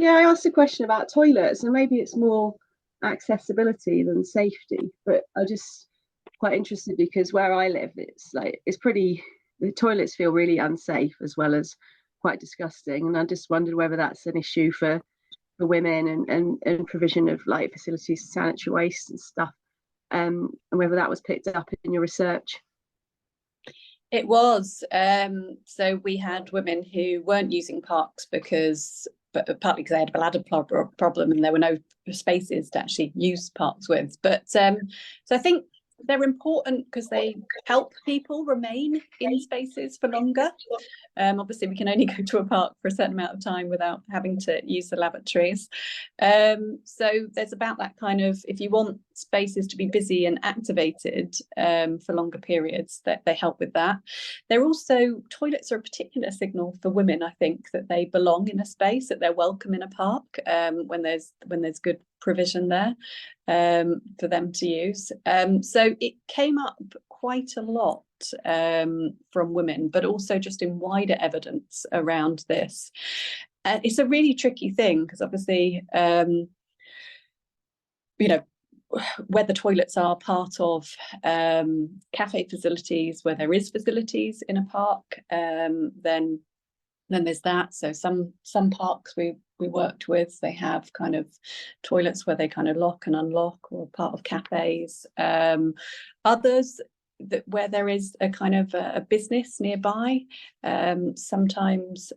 Yeah, I asked a question about toilets, and maybe it's more accessibility than safety, but I just quite interested because where I live, it's pretty, the toilets feel really unsafe as well as quite disgusting. And I just wondered whether that's an issue for women and provision of like facilities, sanitary waste and stuff, and whether that was picked up in your research. It was. So we had women who weren't using parks partly because they had a bladder problem and there were no spaces to actually use parks with. But so I think they're important because they help people remain in spaces for longer. Obviously, we can only go to a park for a certain amount of time without having to use the lavatories. So there's about that kind of, if you want spaces to be busy and activated for longer periods, that they help with that. They're also, toilets are a particular signal for women, I think, that they belong in a space, that they're welcome in a park when there's good provision there for them to use. So it came up quite a lot from women, but also just in wider evidence around this. It's a really tricky thing because obviously, whether toilets are part of cafe facilities, where there is facilities in a park, then there's that. So some parks we worked with, they have kind of toilets where they kind of lock and unlock, or part of cafes. Others where there is a kind of a business nearby, sometimes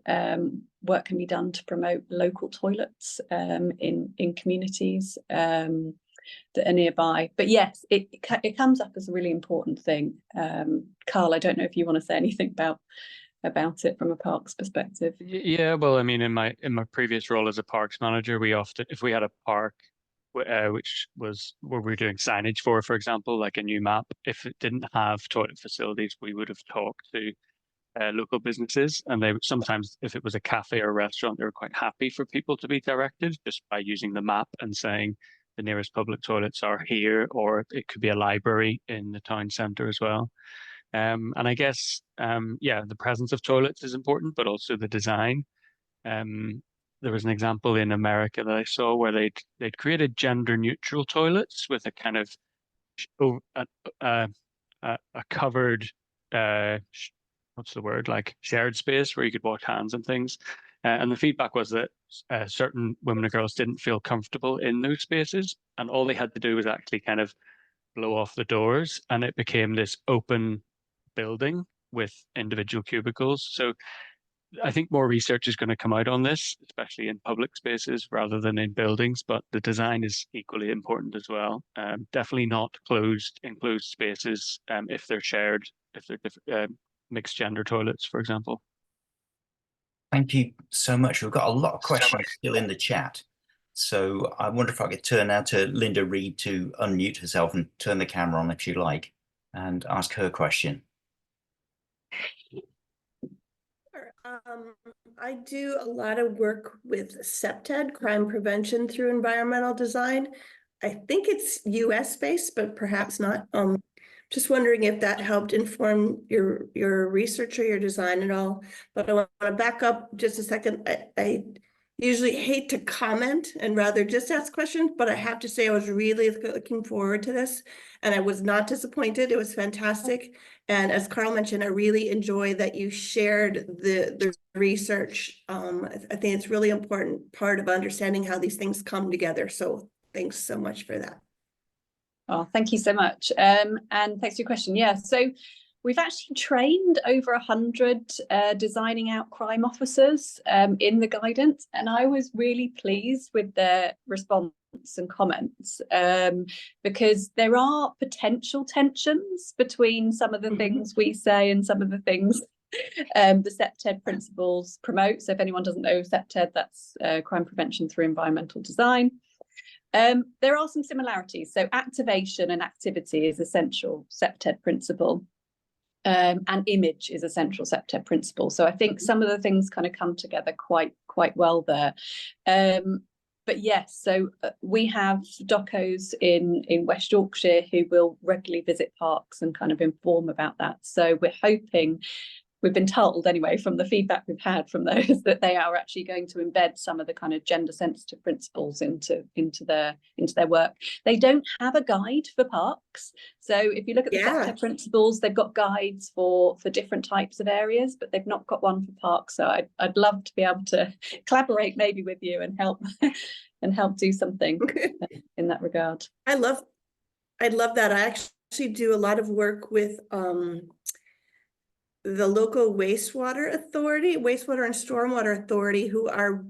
work can be done to promote local toilets in communities that are nearby. But yes, it comes up as a really important thing. Carl, I don't know if you want to say anything about it from a parks perspective. Yeah, well, I mean, in my previous role as a parks manager, we often, if we had a park which was where we were doing signage for example, like a new map, if it didn't have toilet facilities, we would have talked to local businesses, and they sometimes, if it was a cafe or a restaurant, they were quite happy for people to be directed just by using the map and saying the nearest public toilets are here, or it could be a library in the town centre as well. And I guess, the presence of toilets is important, but also the design. There was an example in America that I saw where they'd created gender neutral toilets with a kind of a covered what's the word, like shared space where you could wash hands and things. And the feedback was that certain women and girls didn't feel comfortable in those spaces, and all they had to do was actually kind of blow off the doors, and it became this open building with individual cubicles. So I think more research is going to come out on this, especially in public spaces rather than in buildings, but the design is equally important as well. Definitely not enclosed spaces if they're shared, if they're mixed gender toilets, for example. Thank you so much. We've got a lot of questions still in the chat. So I wonder if I could turn now to Linda Reed to unmute herself and turn the camera on if she'd like and ask her question. I do a lot of work with CPTED, crime prevention through environmental design. I think it's US based, but perhaps not. Just wondering if that helped inform your research or your design at all. But I want to back up just a second. I usually hate to comment and rather just ask questions, but I have to say I was really looking forward to this, and I was not disappointed. It was fantastic. And as Carl mentioned, I really enjoy that you shared the research. I think it's really important part of understanding how these things come together. So thanks so much for that. Oh, thank you so much. And thanks for your question. Yeah, so we've actually trained over 100 designing out crime officers in the guidance, and I was really pleased with their response and comments because there are potential tensions between some of the things we say and some of the things the CPTED principles promote. So if anyone doesn't know CPTED, that's crime prevention through environmental design. There are some similarities. So activation and activity is essential CPTED principle. And image is a central CPTED principle. So I think some of the things kind of come together quite well there. But yes, so we have docos in West Yorkshire who will regularly visit parks and kind of inform about that. So we're hoping we've been told anyway from the feedback we've had from those that they are actually going to embed some of the kind of gender sensitive principles into their work. They don't have a guide for parks, so if you look at the sector principles, they've got guides for different types of areas, but they've not got one for parks. So I'd love to be able to collaborate maybe with you and help do something in that regard. I'd love that. I actually do a lot of work with the local wastewater and stormwater authority, who are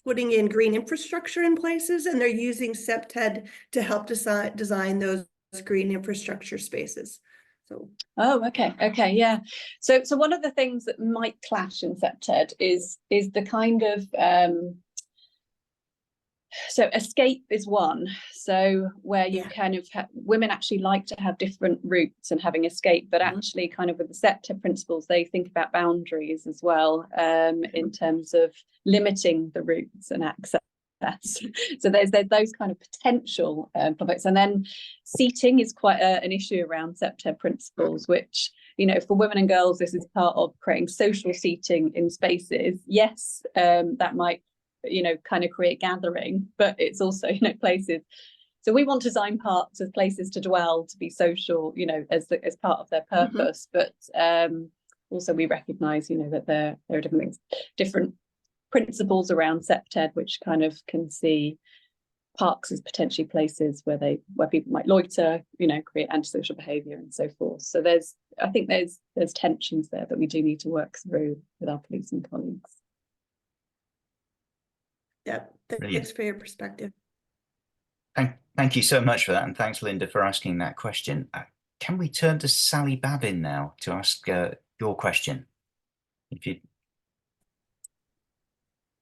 putting in green infrastructure in places, and they're using CEPTED to help design those green infrastructure spaces. So okay, yeah. So one of the things that might clash in CEPTED is the kind of so escape is one, so where you kind of women actually like to have different routes and having escape, but actually kind of with the CEPTED principles, they think about boundaries as well, in terms of limiting the routes and access. So there's those kind of potential conflicts. And then seating is quite an issue around CEPTED principles, which, you know, for women and girls, this is part of creating social seating in spaces. Yes, that might, you know, kind of create gathering, but it's also, you know, places. So we want to design parks as places to dwell, to be social, you know, as part of their purpose. But also we recognise, you know, that there are different things, different principles around CEPTED, which kind of can see parks as potentially places where people might loiter, you know, create antisocial behaviour and so forth. So I think there's tensions there that we do need to work through with our policing colleagues. Yeah, thanks for your perspective. Thank you so much for that, and thanks, Linda, for asking that question. Can we turn to Sally Babin now to ask your question? If you...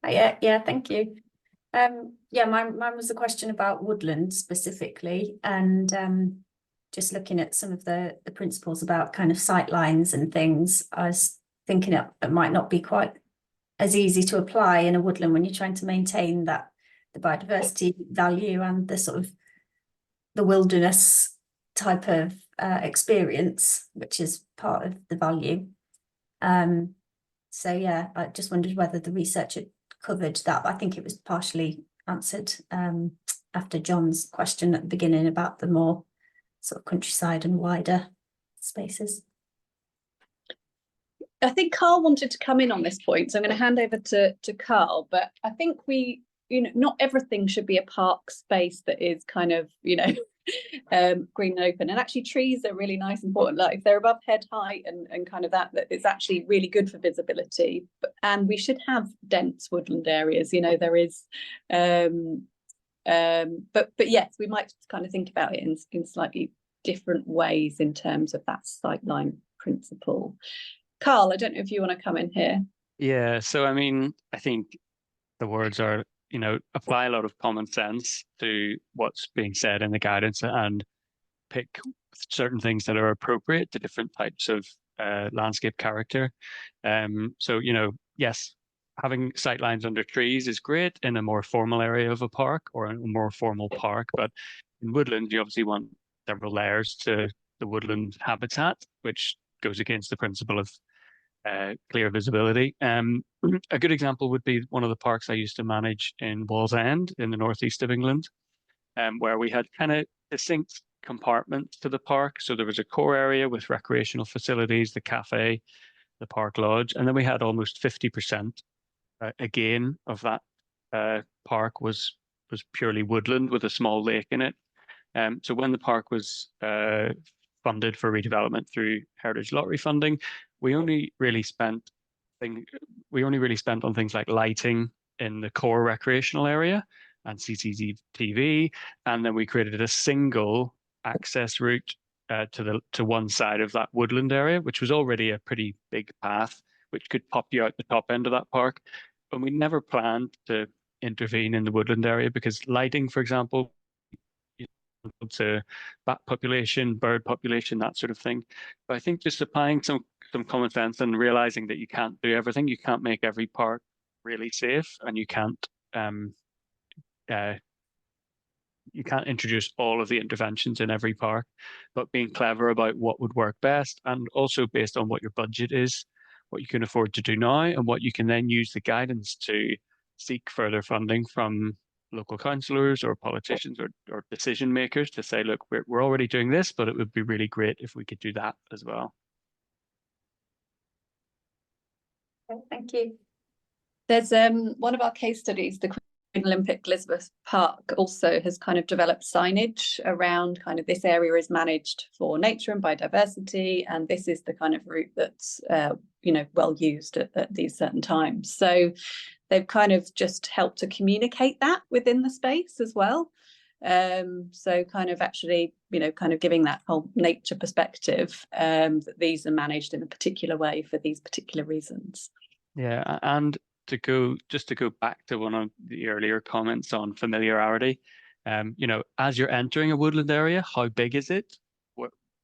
Yeah, thank you. Yeah, mine was a question about woodland specifically, and just looking at some of the principles about kind of sight lines and things. I was thinking it might not be quite as easy to apply in a woodland when you're trying to maintain the biodiversity value and the sort of the wilderness type of experience, which is part of the value. So yeah, I just wondered whether the research had covered that. I think it was partially answered after John's question at the beginning about the more sort of countryside and wider spaces. I think Carl wanted to come in on this point, so I'm going to hand over to Carl. But I think you know, not everything should be a park space that is kind of, you know, green and open. And actually, trees are really nice and important. Like if they're above head height and kind of that it's actually really good for visibility. And we should have dense woodland areas. You know, there is, but yes, we might kind of think about it in slightly different ways in terms of that sightline principle. Carl, I don't know if you want to come in here. Yeah, so I mean, I think the words are, you know, apply a lot of common sense to what's being said in the guidance and pick certain things that are appropriate to different types of landscape character. So, you know, yes, having sightlines under trees is great in a more formal area of a park or a more formal park, but in woodland, you obviously want several layers to the woodland habitat, which goes against the principle of clear visibility. A good example would be one of the parks I used to manage in Wallsend in the northeast of England, where we had kind of distinct compartments to the park. So there was a core area with recreational facilities, the cafe, the park lodge, and then we had almost 50% again of that park was purely woodland with a small lake in it. So when the park was funded for redevelopment through Heritage Lottery funding, we only really spent on things like lighting in the core recreational area and CCTV, and then we created a single access route to one side of that woodland area, which was already a pretty big path, which could pop you out the top end of that park. But we never planned to intervene in the woodland area because lighting, for example, to bat population, bird population, that sort of thing. But I think just applying some common sense and realizing that you can't do everything. You can't make every park really safe, and you can't you can't introduce all of the interventions in every park, but being clever about what would work best, and also based on what your budget is, what you can afford to do now, and what you can then use the guidance to seek further funding from local councillors or politicians or decision makers to say, look, we're already doing this, but it would be really great if we could do that as well. Okay, thank you. There's one of our case studies, the Queen Olympic Elizabeth Park, also has kind of developed signage around kind of this area is managed for nature and biodiversity, and this is the kind of route that's you know, well used at these certain times. So they've kind of just helped to communicate that within the space as well. So kind of actually, you know, kind of giving that whole nature perspective, that these are managed in a particular way for these particular reasons. Yeah, and to go back to one of the earlier comments on familiarity, you know, as you're entering a woodland area, how big is it?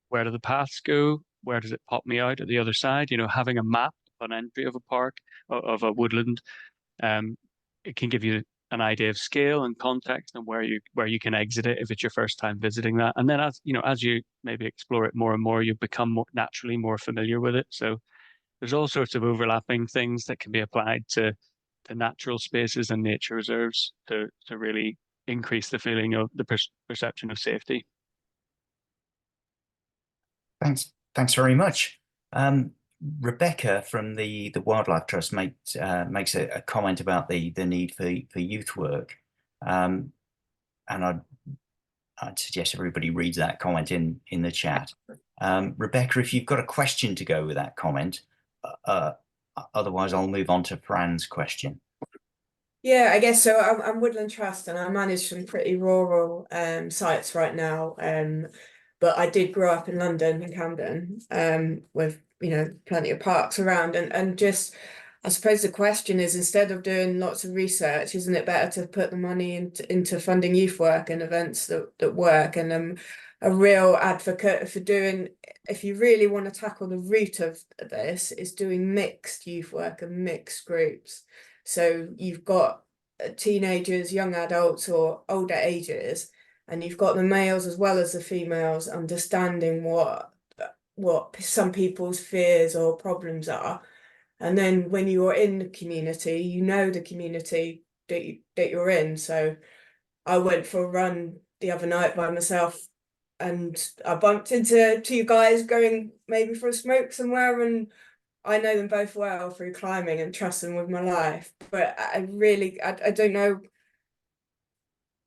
Where do the paths go? Where does it pop me out at the other side? You know, having a map on entry of a park, of a woodland, it can give you an idea of scale and context and where you can exit it if it's your first time visiting that. And then as you know, as you maybe explore it more and more, you become naturally more familiar with it. So there's all sorts of overlapping things that can be applied to natural spaces and nature reserves to really increase the feeling of the perception of safety. Thanks very much. Rebecca from the Wildlife Trust makes a comment about the need for youth work, and I'd suggest everybody reads that comment in the chat. Rebecca, if you've got a question to go with that comment, otherwise I'll move on to Fran's question. Yeah, I guess so. I'm Woodland Trust and I manage some pretty rural sites right now. But I did grow up in London, in Camden, with, you know, plenty of parks around, and just, I suppose the question is, instead of doing lots of research, isn't it better to put the money into funding youth work and events that work? And I'm a real advocate for doing, if you really want to tackle the root of this, is doing mixed youth work and mixed groups. So you've got teenagers, young adults, or older ages, and you've got the males as well as the females understanding what some people's fears or problems are. And then when you're in the community, you know the community that you're in. So I went for a run the other night by myself and I bumped into two guys going maybe for a smoke somewhere, and I know them both well through climbing and trust them with my life. But I don't know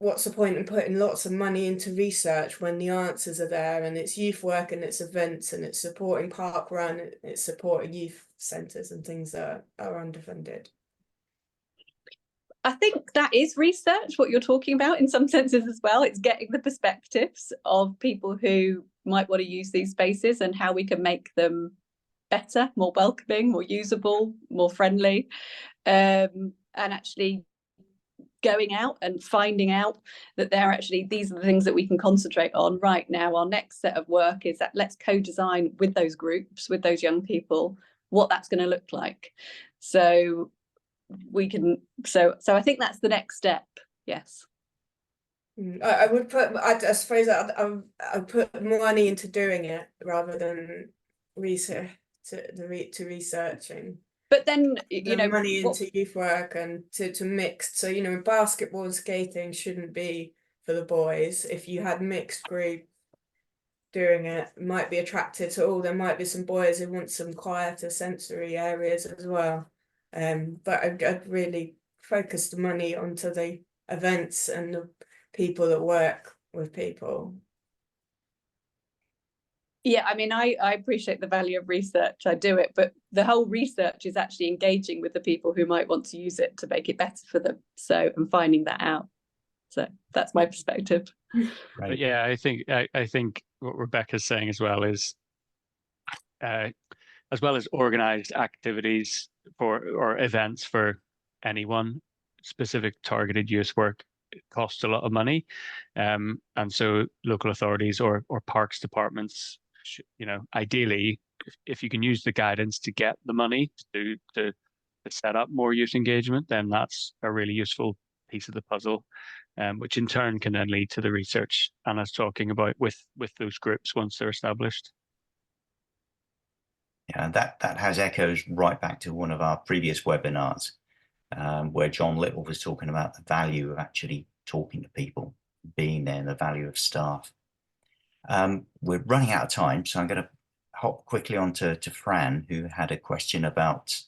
what's the point in putting lots of money into research when the answers are there, and it's youth work and it's events and it's supporting park run, it's supporting youth centres and things that are underfunded. I think that is research, what you're talking about in some senses as well. It's getting the perspectives of people who might want to use these spaces and how we can make them better, more welcoming, more usable, more friendly, and actually going out and finding out that these are the things that we can concentrate on right now. Our next set of work is that let's co-design with those groups, with those young people, what that's going to look like. So we can, so I think that's the next step. Yes. I would put, I suppose I put money into doing it rather than research to researching. But then, you know, money into youth work and to mixed. So, you know, basketball and skating shouldn't be for the boys. If you had mixed group doing it, might be attracted to all. There might be some boys who want some quieter sensory areas as well. But I'd really focus the money onto the events and the people that work with people. Yeah, I mean, I appreciate the value of research. I do it, but the whole research is actually engaging with the people who might want to use it to make it better for them. So, and finding that out. So that's my perspective. Right. But yeah, I think what Rebecca's saying as well is, as well as organized activities or events for anyone, specific targeted youth work, it costs a lot of money, and so local authorities or parks departments, you know, ideally, if you can use the guidance to get the money to set up more youth engagement, then that's a really useful piece of the puzzle, which in turn can then lead to the research Anna's talking about with those groups once they're established. Yeah, and that has echoes right back to one of our previous webinars, where John Little was talking about the value of actually talking to people, being there, and the value of staff. We're running out of time, so I'm going to hop quickly on to Fran, who had a question about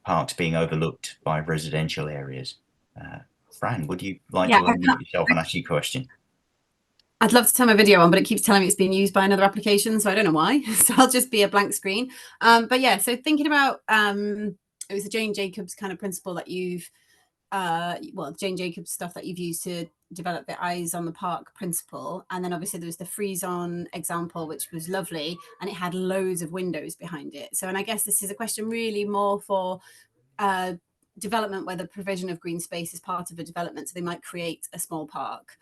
parks being overlooked by residential areas. Fran, would you like to unmute yourself and ask your question? I'd love to turn my video on, but it keeps telling me it's being used by another application, so I don't know why. So I'll just be a blank screen. But yeah, so thinking about it was the Jane Jacobs kind of principle that you've Jane Jacobs stuff that you've used to develop the eyes on the park principle, and then obviously there was the freeze on example, which was lovely, and it had loads of windows behind it. So, and I guess this is a question really more for development where the provision of green space is part of a development, so they might create a small park.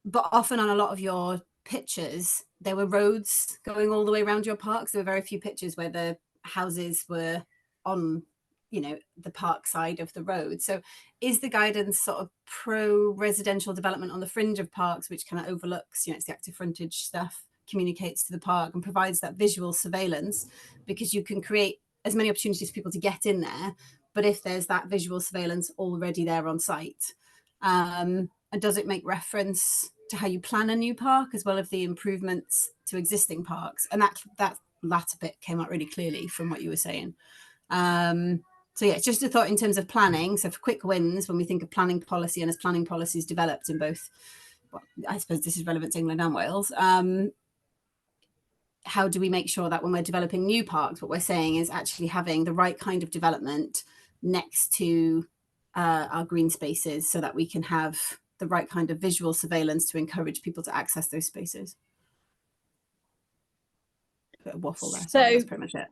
But often on a lot of your pictures, there were roads going all the way around your parks. There were very few pictures where the houses were on, the park side of the road. So is the guidance sort of pro-residential development on the fringe of parks, which kind of overlooks, it's the active frontage stuff, communicates to the park and provides that visual surveillance, because you can create as many opportunities for people to get in there, but if there's that visual surveillance already there on site, and does it make reference to how you plan a new park as well as the improvements to existing parks? And that latter bit came out really clearly from what you were saying. So yeah, just a thought in terms of planning. So for quick wins, when we think of planning policy and as planning policies developed in both, well, I suppose this is relevant to England and Wales, how do we make sure that when we're developing new parks, what we're saying is actually having the right kind of development next to our green spaces, so that we can have the right kind of visual surveillance to encourage people to access those spaces? A bit of waffle there. So that's pretty much it.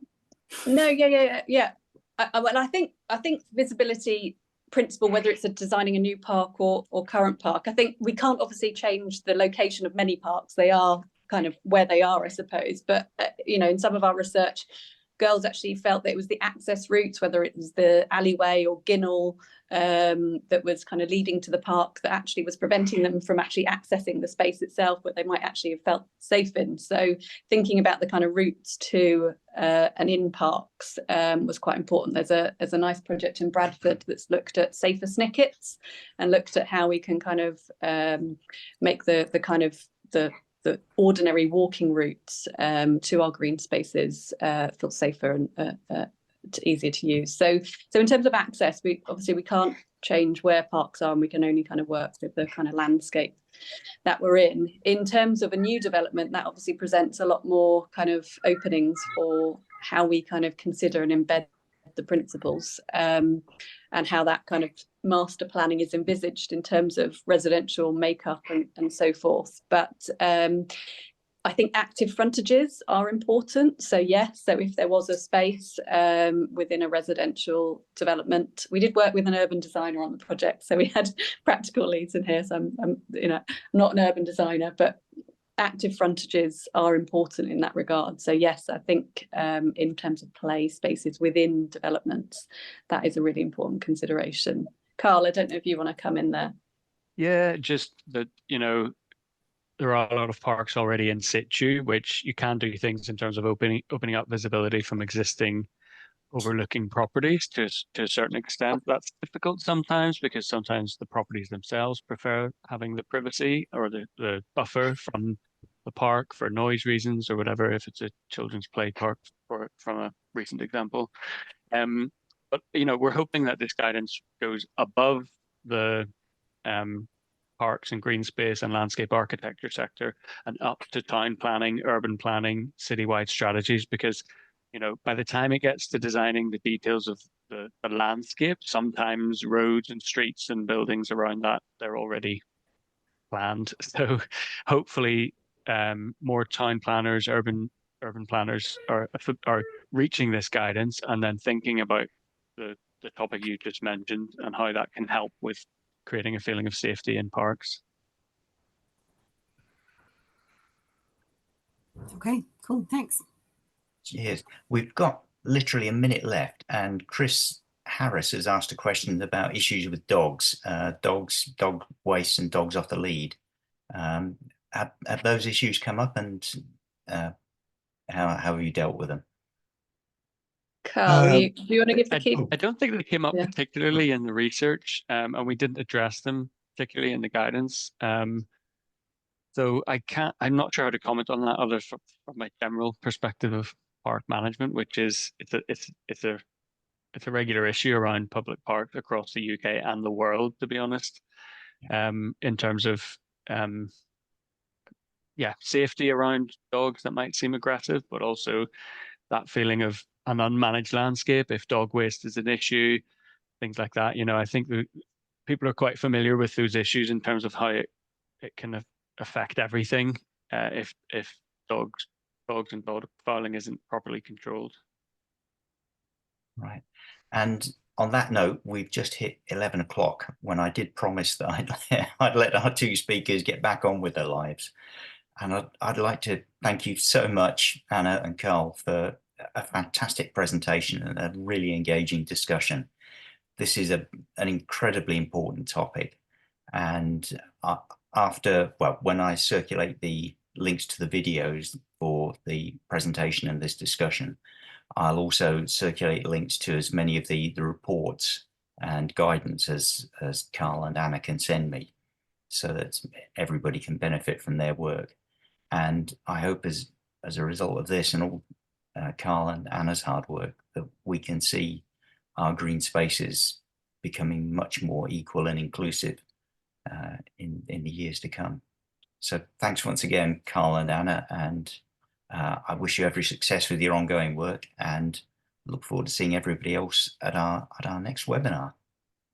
No, yeah. Well, I think visibility principle, whether it's designing a new park or current park, I think we can't obviously change the location of many parks. They are kind of where they are, I suppose. But in some of our research, girls actually felt that it was the access routes, whether it was the alleyway or ginnel, that was kind of leading to the park, that actually was preventing them from actually accessing the space itself, but they might actually have felt safe in. So thinking about the kind of routes to and in parks was quite important. There's a nice project in Bradford that's looked at safer snickets and looked at how we can kind of make the ordinary walking routes to our green spaces feel safer and easier to use. So in terms of access, we can't change where parks are, and we can only kind of work with the kind of landscape that we're in. In terms of a new development, that obviously presents a lot more kind of openings for how we kind of consider and embed the principles, and how that kind of master planning is envisaged in terms of residential makeup and so forth. But I think active frontages are important. So yes, so if there was a space within a residential development, we did work with an urban designer on the project, so we had practical leads in here. So I'm not an urban designer, but active frontages are important in that regard. So yes, I think in terms of play spaces within developments, that is a really important consideration. Carl, I don't know if you want to come in there. Yeah, just that, there are a lot of parks already in situ, which you can do things in terms of opening up visibility from existing overlooking properties to a certain extent. That's difficult sometimes, because sometimes the properties themselves prefer having the privacy or the buffer from the park for noise reasons or whatever, if it's a children's play park, from a recent example. But we're hoping that this guidance goes above the parks and green space and landscape architecture sector and up to town planning, urban planning, citywide strategies, because by the time it gets to designing the details of the landscape, sometimes roads and streets and buildings around that, they're already planned. So hopefully more town planners, urban planners are reaching this guidance and then thinking about the topic you just mentioned and how that can help with creating a feeling of safety in parks. Okay, cool, thanks. Cheers. We've got literally a minute left, and Chris Harris has asked a question about issues with dogs, dog waste and dogs off the lead. Have those issues come up, and how have you dealt with them? Carl, do you want to give the key? I don't think they came up Yeah. particularly in the research, and we didn't address them particularly in the guidance. So I'm not sure how to comment on that other from my general perspective of park management, which is it's a regular issue around public parks across the UK and the world, to be honest. In terms of safety around dogs that might seem aggressive, but also that feeling of an unmanaged landscape if dog waste is an issue, things like that. I think that people are quite familiar with those issues in terms of how it can affect everything if dogs and dog fouling isn't properly controlled. Right. And on that note, we've just hit 11 o'clock when I did promise that I'd let our two speakers get back on with their lives. And I'd like to thank you so much, Anna and Carl, for a fantastic presentation and a really engaging discussion. This is an incredibly important topic. And when I circulate the links to the videos for the presentation and this discussion, I'll also circulate links to as many of the reports and guidance as Carl and Anna can send me, so that everybody can benefit from their work. And I hope as a result of this and all Carl and Anna's hard work, that we can see our green spaces becoming much more equal and inclusive in the years to come. So thanks once again, Carl and Anna, and I wish you every success with your ongoing work, and look forward to seeing everybody else at our next webinar.